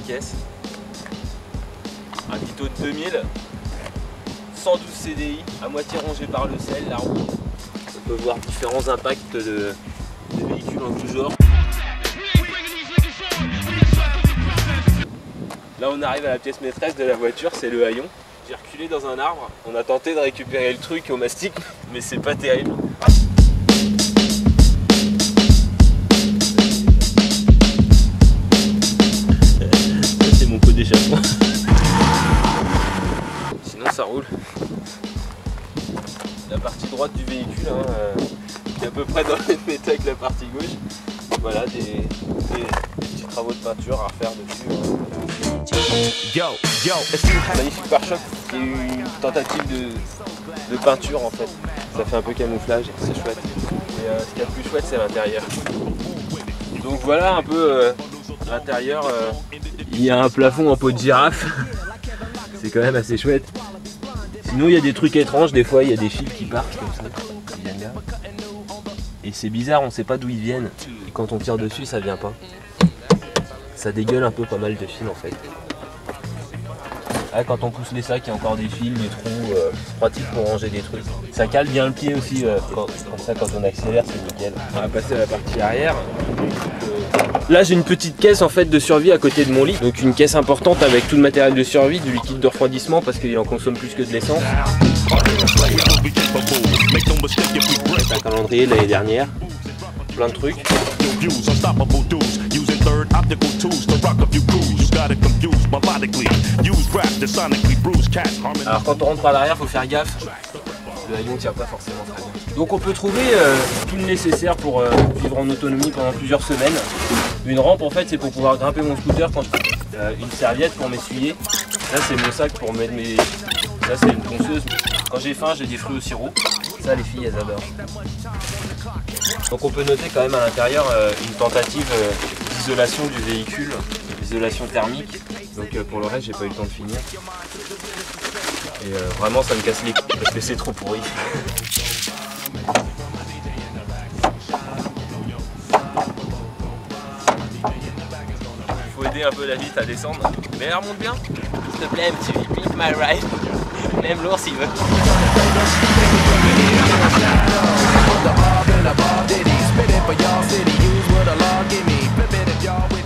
caisse. Un Vito de 2000, 112 CDI, à moitié rangé par le sel, la roue. On peut voir différents impacts de véhicules en tout genre. Là on arrive à la pièce maîtresse de la voiture, c'est le haillon. J'ai reculé dans un arbre, on a tenté de récupérer le truc au mastic, mais c'est pas terrible. C'est mon pot d'échappement. Sinon ça roule. La partie droite du véhicule qui est à peu près dans le même état que la partie gauche. Voilà des petits travaux de peinture à refaire dessus. Magnifique pare-choc qui est une tentative de peinture en fait. Ça fait un peu camouflage, c'est chouette. Et ce qu'il y a de plus chouette c'est l'intérieur. Donc voilà un peu l'intérieur. Il y a un plafond en peau de girafe. C'est quand même assez chouette. Sinon il y a des trucs étranges, des fois il y a des fils qui partent comme ça, qui viennent là. Et c'est bizarre, on sait pas d'où ils viennent. Et quand on tire dessus ça vient pas. Ça dégueule un peu pas mal de fils en fait. Ah, quand on pousse les sacs, il y a encore des fils, des trous, pratiques pour ranger des trucs. Ça cale bien le pied aussi, comme ça quand on accélère c'est nickel. On va passer à la partie arrière. Là j'ai une petite caisse en fait de survie à côté de mon lit. Donc une caisse importante avec tout le matériel de survie, du liquide de refroidissement parce qu'il en consomme plus que de l'essence. Un calendrier de l'année dernière. Plein de trucs. Alors quand on rentre par l'arrière, faut faire gaffe. Le haillon tire pas forcément très bien. Donc on peut trouver tout le nécessaire pour vivre en autonomie pendant plusieurs semaines. Une rampe en fait c'est pour pouvoir grimper mon scooter quand une serviette pour m'essuyer. Là c'est mon sac pour mettre mes... Là c'est une ponceuse. Quand j'ai faim j'ai des fruits au sirop. Ça les filles elles adorent. Donc on peut noter quand même à l'intérieur une tentative d'isolation du véhicule, d'isolation thermique. Donc pour le reste j'ai pas eu le temps de finir. Et vraiment ça me casse les couilles parce que c'est trop pourri. Il faut aider un peu la vitre à descendre. Mais elle remonte bien. S'il te plaît, petit pick my ride. Même l'ours il veut. For y'all city, use what the law give me. Flip it if y'all with